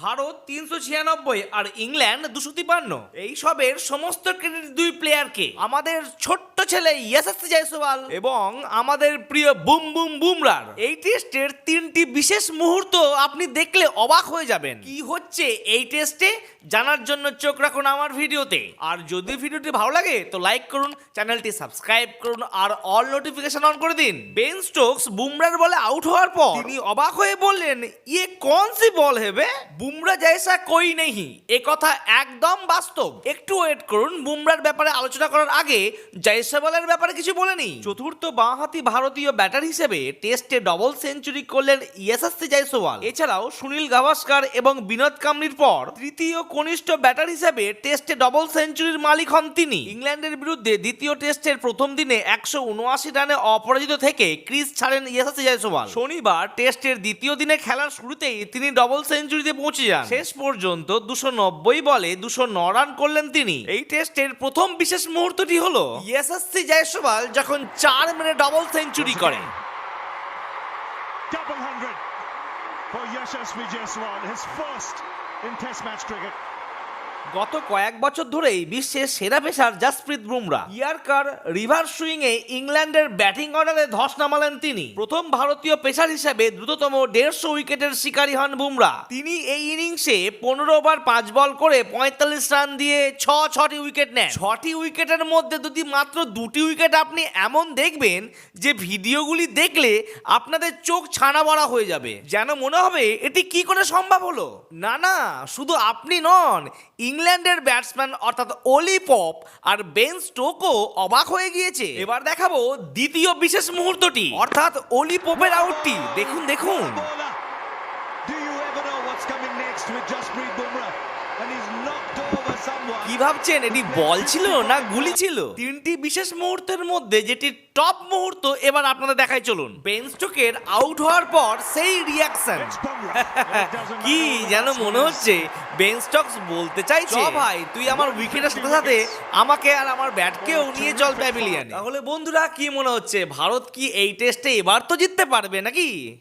ভারত 396 আর England 253। এই সবের সমস্ত ক্রেডিট দুই প্লেয়ারকে, আমাদের ছোট্ট ছেলে ইয়াশাস্ত্রী জয়সওয়াল এবং আমাদের প্রিয় বুম বুম বুমরার। এই টেস্টের তিনটি বিশেষ মুহূর্ত আপনি দেখলে অবাক হয়ে যাবেন। কি হচ্ছে এই টেস্টে জানার জন্য চোখ রাখুন আমার ভিডিওতে। আর যদি ভিডিওটি ভালো লাগে তো লাইক করুন, চ্যানেলটি সাবস্ক্রাইব করুন আর অল নোটিফিকেশন অন করে দিন। বেন স্টোকস বুমরার বলে আউট হওয়ার পর তিনি অবাক হয়ে বললেন, ইয়ে কোন সি বল হেবে, বুমরা জৈসা কই নেই। এ কথা একদম বাস্তব। একটু ওয়েট করুন, বুমরার ব্যাপারে আলোচনা করার আগে জয়সওয়ালের ব্যাপারে কিছু বলে নিই। চতুর্থ বাঁহাতি ভারতীয় ব্যাটার হিসেবে টেস্টে ডবল সেঞ্চুরি করলেন ইয়াশাস্ত্রী জয়সওয়াল। এছাড়াও সুনীল গাভাস্কার এবং বিনোদ কাম্বলির পর তৃতীয় কনিষ্ঠ ব্যাটার হিসেবে টেস্টে ডবল সেঞ্চুরির মালিক হন তিনি। ইংল্যান্ডের বিরুদ্ধে দ্বিতীয় টেস্টের প্রথম দিনে 179 রানে অপরাজিত থেকে ক্রিজ ছাড়েন ইয়াশাস্ত্রী জয়সওয়াল। শনিবার টেস্টের দ্বিতীয় দিনে খেলার শুরুতেই তিনি ডবল সেঞ্চুরিতে পৌঁছে যান। শেষ পর্যন্ত 290 বলে 209 রান করলেন তিনি। এই টেস্টের প্রথম বিশেষ মুহূর্তটি হলো ইয়াশাস্ত্রী জয়সওয়াল যখন 4 মেরে ডবল সেঞ্চুরি করেন। Double 100 for Yashasvi Jaiswal, his first in Test match cricket. গত কয়েক বছর ধরেই বিশ্বের সেরা pacer Jasprit Bumrah yorker reverse swing এ ইংল্যান্ডের ব্যাটিং অর্ডারে ধস নামালেন তিনি। প্রথম ভারতীয় পেসার হিসেবে দ্রুততম 150 উইকেটের শিকারী হন বুমরা। তিনি এই ইনিংসে 15 ওভার 5 বল করে 45 রান দিয়ে 6টি উইকেট নেন। 6টি উইকেটের মধ্যে যদি মাত্র 2টি উইকেট আপনি এমন দেখবেন যে ভিডিওগুলি দেখলে আপনাদের চোখ ছানা বড়া হয়ে যাবে, যেন মনে হবে এটি কি করে সম্ভব হলো। না, শুধু আপনি নন, ইংল্যান্ডের ব্যাটসম্যান অর্থাৎ ওলি পপ আর বেন স্টোকও অবাক হয়ে গিয়েছে। এবার দেখাবো দ্বিতীয় বিশেষ মুহূর্তটি, অর্থাৎ ওলি পপের আউটটি। দেখুন। Bowler. Do you ever know what's coming next with Jasprit Bumrah? And he's knocked over someone. কি ভাবছেন এটি বল ছিল না গুলি ছিল? তিনটি বিশেষ মুহূর্তের মধ্যে যেটি টপ মুহূর্ত এবার আপনাদের দেখাই চলুন। বেন স্টোকের আউট হওয়ার পর সেই reaction, It's Bumrah. It doesn't কি matter যেন what's মনে his- হচ্ছে বেন স্টোকস বলতে চাইছে, ভাই তুই আমার উইকেটের সাথে সাথে আমাকে আর আমার ব্যাটকেও নিয়ে চল প্যাভিলিয়নে। তাহলে বন্ধুরা কি মনে হচ্ছে, ভারত কি এই টেস্টে এবার তো জিততে পারবে নাকি?